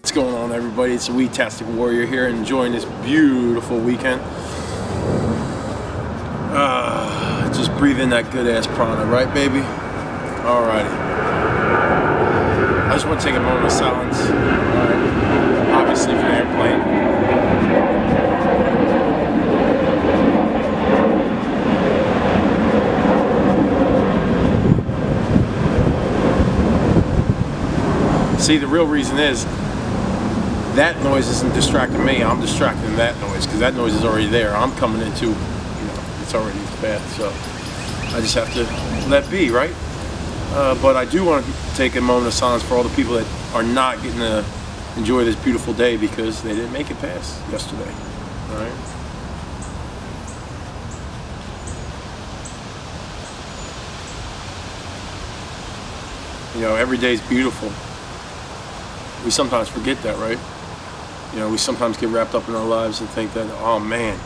What's going on, everybody? It's the Weed-tastic Warrior here, enjoying this beautiful weekend. Just breathe in that good ass prana, right, baby? Alrighty. I just want to take a moment of silence. Alright. Obviously, for the airplane. See, the real reason is that noise isn't distracting me. I'm distracting that noise because that noise is already there. I'm coming into, you know, it's already bad. So I just have to let be, right? But I do want to take a moment of silence for all the people that are not getting to enjoy this beautiful day because they didn't make it past yesterday. All right. You know, every day is beautiful. We sometimes forget that, right? You know, we sometimes get wrapped up in our lives and think that, oh man,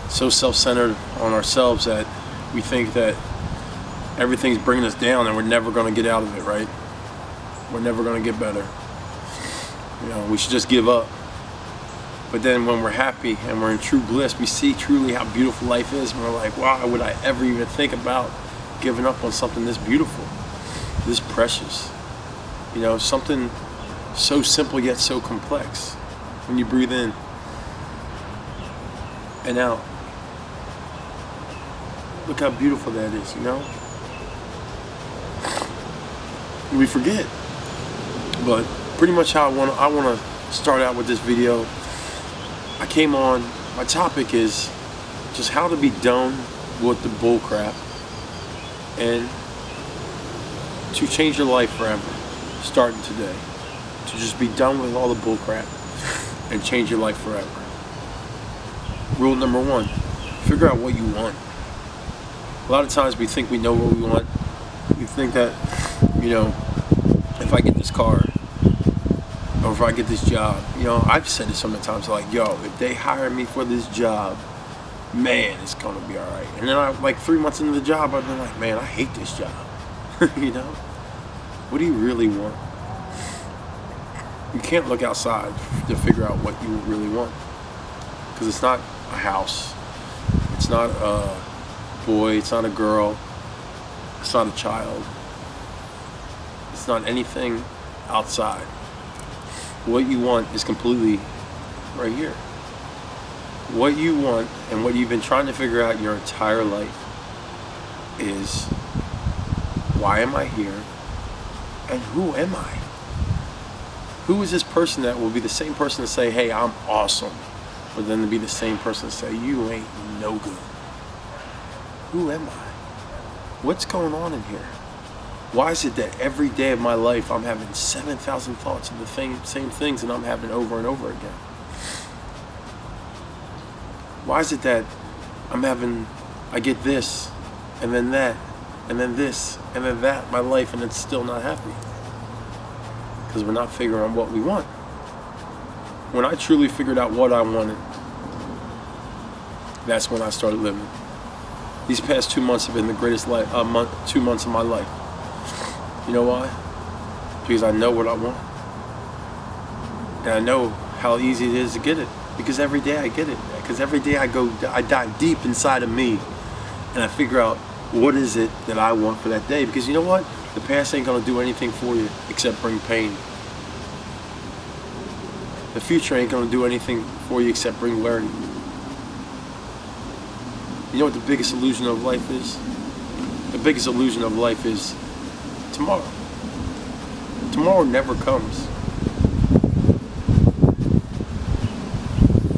so self-centered on ourselves that we think that everything's bringing us down and we're never going to get out of it, right? We're never going to get better. You know, we should just give up. But then when we're happy and we're in true bliss, we see truly how beautiful life is, and we're like, why would I ever even think about giving up on something this beautiful, this precious? You know, something so simple yet so complex. When you breathe in and out, look how beautiful that is, you know? We forget. But pretty much how I want to start out with this video. I came on, my topic is just how to be done with the bull crap and to change your life forever, starting today. To just be done with all the bull crap and change your life forever. Rule number one, figure out what you want. A lot of times we think we know what we want. We think that, you know, if I get this car or if I get this job, you know, I've said it so many times, like, yo, if they hire me for this job, man, it's gonna be all right. And then like 3 months into the job, I've been like, man, I hate this job. You know, what do you really want? You can't look outside to figure out what you really want, because it's not a house, it's not a boy, it's not a girl, it's not a child, it's not anything outside. What you want is completely right here. What you want and what you've been trying to figure out your entire life is, why am I here and who am I? Who is this person that will be the same person to say, hey, I'm awesome, but then to be the same person to say, you ain't no good? Who am I? What's going on in here? Why is it that every day of my life I'm having 7,000 thoughts of the same things and I'm having over and over again? Why is it that I get this, and then that, and then this, and then that in my life, and it's still not happy? Because we're not figuring out what we want. When I truly figured out what I wanted, that's when I started living. These past 2 months have been the greatest 2 months of my life. You know why? Because I know what I want. And I know how easy it is to get it. Because every day I get it. Because every day I dive deep inside of me and I figure out what is it that I want for that day. Because you know what? The past ain't gonna do anything for you except bring pain. The future ain't gonna do anything for you except bring learning. You know what the biggest illusion of life is? The biggest illusion of life is tomorrow. Tomorrow never comes.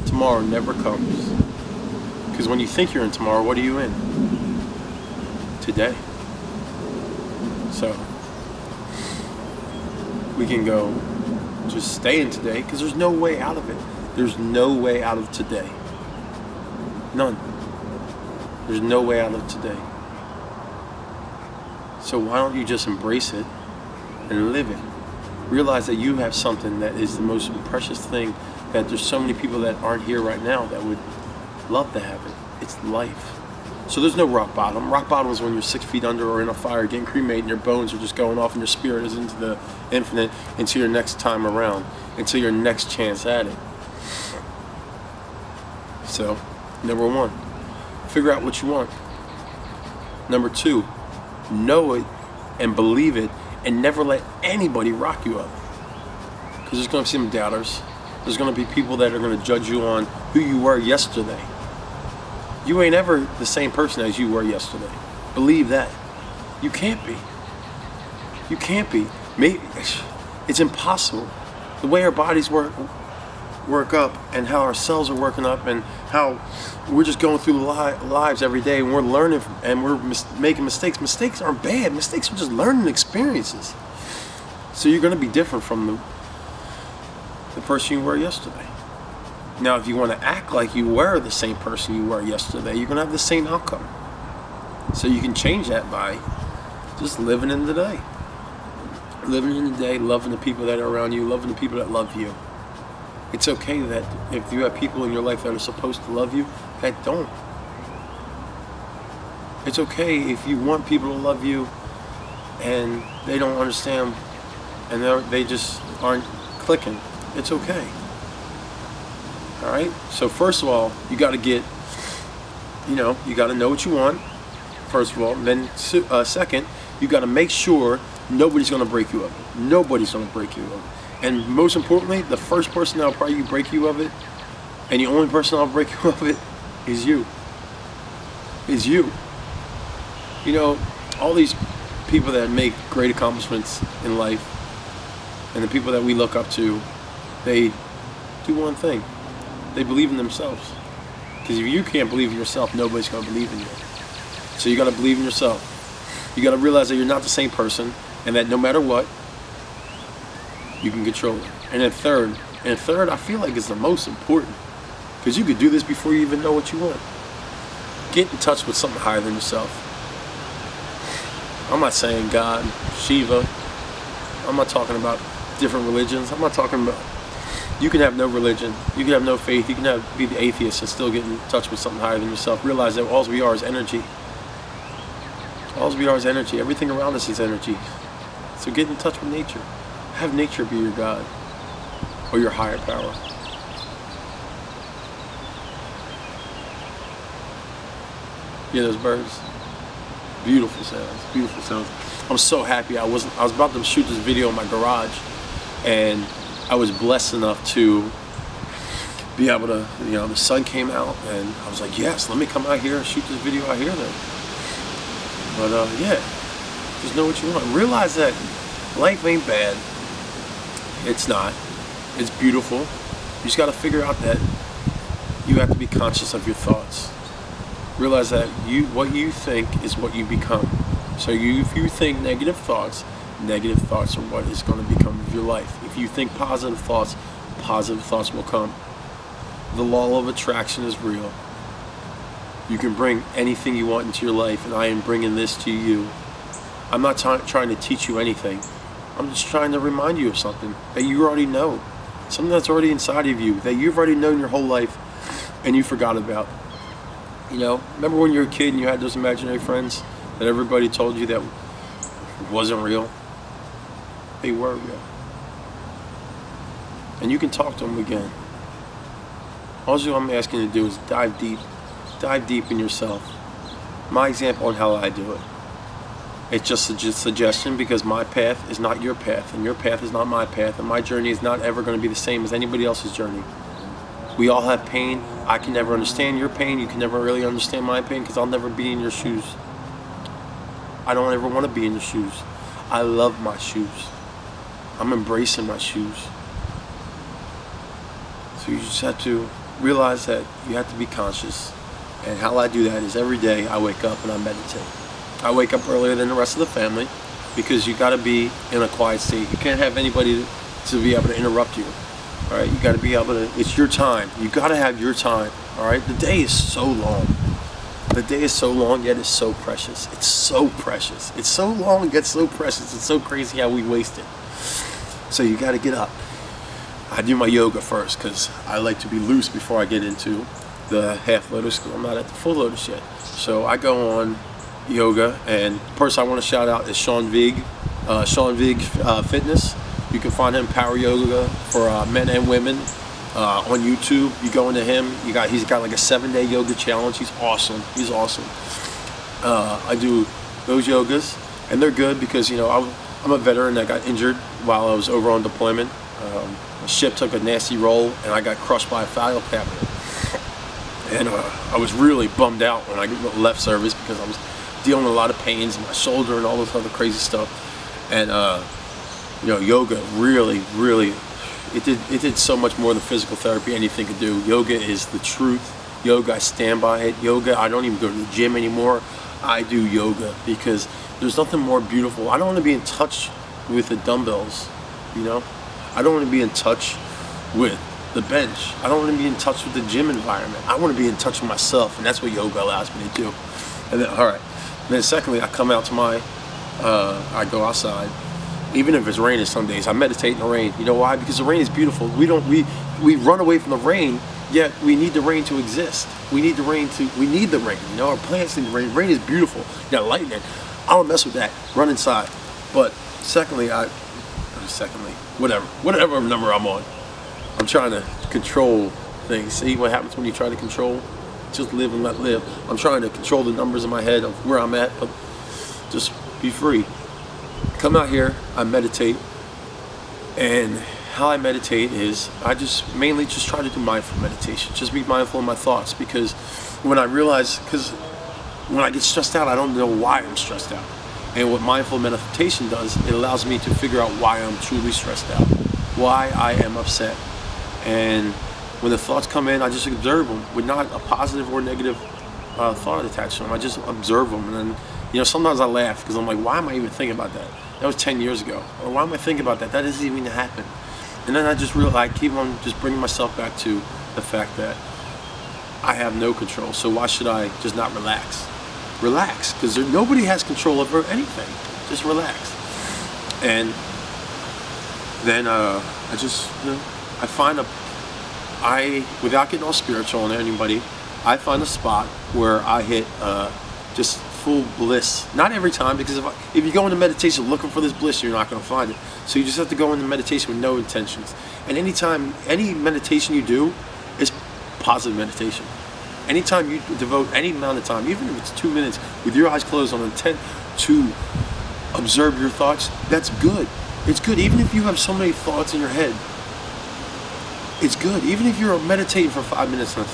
Tomorrow never comes. Because when you think you're in tomorrow, what are you in? Today. So we can go just stay in today, because there's no way out of it. There's no way out of today. None. There's no way out of today. So why don't you just embrace it and live it? Realize that you have something that is the most precious thing, that there's so many people that aren't here right now that would love to have it. It's life. So there's no rock bottom. Rock bottom is when you're 6 feet under or in a fire getting cremated and your bones are just going off and your spirit is into the infinite, into your next time around. until your next chance at it. So, number one, figure out what you want. Number two, know it and believe it, and never let anybody rock you up. Because there's going to be some doubters. There's going to be people that are going to judge you on who you were yesterday. You ain't ever the same person as you were yesterday. Believe that. You can't be. You can't be. It's impossible. The way our bodies work up, and how our cells are working up, and how we're just going through lives every day, and we're learning, and we're making mistakes. Mistakes aren't bad. Mistakes are just learning experiences. So you're going to be different from the person you were yesterday. Now, if you want to act like you were the same person you were yesterday, you're going to have the same outcome. So you can change that by just living in the day. Living in the day, loving the people that are around you, loving the people that love you. It's okay that if you have people in your life that are supposed to love you, that don't. It's okay if you want people to love you and they don't understand and they just aren't clicking. It's okay. Alright? So first of all, you got to get, you got to know what you want, first of all. And then second, you got to make sure nobody's going to break you of it. Nobody's going to break you of it. And most importantly, the first person that'll probably break you of it, and the only person that'll break you of it, is you. Is you. All these people that make great accomplishments in life, and the people that we look up to, they do one thing. They believe in themselves. Because if you can't believe in yourself, nobody's going to believe in you. So you got to believe in yourself. You got to realize that you're not the same person, and that no matter what, you can control it. And then third, I feel like it's the most important, because you could do this before you even know what you want. Get in touch with something higher than yourself. I'm not saying God, Shiva. I'm not talking about different religions. I'm not talking about, you can have no religion, you can have no faith, you can be the atheist and still get in touch with something higher than yourself. Realize that all we are is energy. All we are is energy. Everything around us is energy. So get in touch with nature. Have nature be your God or your higher power. Yeah, those birds. Beautiful sounds. Beautiful sounds. I'm so happy. I was about to shoot this video in my garage, and I was blessed enough to be able to, the sun came out, and I was like, yes, let me come out here and shoot this video out here then. But yeah, just know what you want. Realize that life ain't bad. It's not. It's beautiful. You just got to figure out that you have to be conscious of your thoughts. Realize that what you think is what you become. So if you think negative thoughts are what is going to become of your life. If you think positive thoughts will come. The law of attraction is real. You can bring anything you want into your life, and I am bringing this to you. I'm not trying to teach you anything. I'm just trying to remind you of something that you already know. Something that's already inside of you, that you've already known your whole life and you forgot about. Remember when you were a kid and you had those imaginary friends that everybody told you that wasn't real? They were real. And you can talk to them again. All I'm asking you to do is dive deep in yourself. My example on how I do it. It's just a suggestion, because my path is not your path, and your path is not my path, and my journey is not ever going to be the same as anybody else's journey. We all have pain. I can never understand your pain. You can never really understand my pain, because I'll never be in your shoes. I don't ever want to be in your shoes. I love my shoes. I'm embracing my shoes. So you just have to realize that you have to be conscious. And how I do that is every day I wake up and I meditate. I wake up earlier than the rest of the family, because you got to be in a quiet state. You can't have anybody to be able to interrupt you. All right, you got to be able to. It's your time. You got to have your time. All right, the day is so long. The day is so long, yet it's so precious. It's so precious. It's so long, yet so precious. It's so crazy how we waste it. So you got to get up. I do my yoga first, because I like to be loose before I get into the half lotus school. I'm not at the full lotus yet. So I go on yoga, and the person I want to shout out is Sean Vig Fitness. You can find him, Power Yoga for men and women, on YouTube. You go into him. He's got like a 7-day yoga challenge. He's awesome. He's awesome. I do those yogas, and they're good because, you know, I'm a veteran that got injured while I was over on deployment. The ship took a nasty roll, and I got crushed by a file cabinet. And I was really bummed out when I left service because I was dealing with a lot of pains in my shoulder and all this other crazy stuff. And you know, yoga really, it did so much more than physical therapy anything could do. Yoga is the truth. Yoga, I stand by it. Yoga, I don't even go to the gym anymore. I do yoga because there's nothing more beautiful. I don't want to be in touch with the dumbbells, you know? I don't want to be in touch with the bench. I don't want to be in touch with the gym environment. I want to be in touch with myself, and that's what yoga allows me to do. And then, all right. And then secondly, I come out to I go outside. Even if it's raining some days, I meditate in the rain. You know why? Because the rain is beautiful. We run away from the rain, yet we need the rain to exist. We need the rain, you know, our plants need the rain. Rain is beautiful. You got lightning. I don't mess with that. Run inside. But secondly, whatever number I'm on, I'm trying to control things. See what happens when you try to control? Just live and let live. I'm trying to control the numbers in my head of where I'm at, but just be free. Come out here, I meditate, and how I meditate is I just mainly try to do mindful meditation. Just be mindful of my thoughts, because when I get stressed out, I don't know why I'm stressed out. And what mindful meditation does, it allows me to figure out why I'm truly stressed out, why I am upset. And when the thoughts come in, I just observe them with not a positive or negative thought attached to them. I just observe them, and then, you know, sometimes I laugh because I'm like, why am I even thinking about that? That was 10 years ago. Or why am I thinking about that? That doesn't even happen. And then I keep on just bringing myself back to the fact that I have no control. So why should I just not relax? Relax, because nobody has control over anything. Just relax. And then I just, you know, without getting all spiritual on anybody, I find a spot where I hit just full bliss. Not every time, because if you go into meditation looking for this bliss, you're not going to find it. So you just have to go into meditation with no intentions. And any meditation you do is positive meditation. Anytime you devote any amount of time, even if it's 2 minutes with your eyes closed on intent to observe your thoughts, that's good. It's good. Even if you have so many thoughts in your head, it's good. Even if you're meditating for 5 minutes and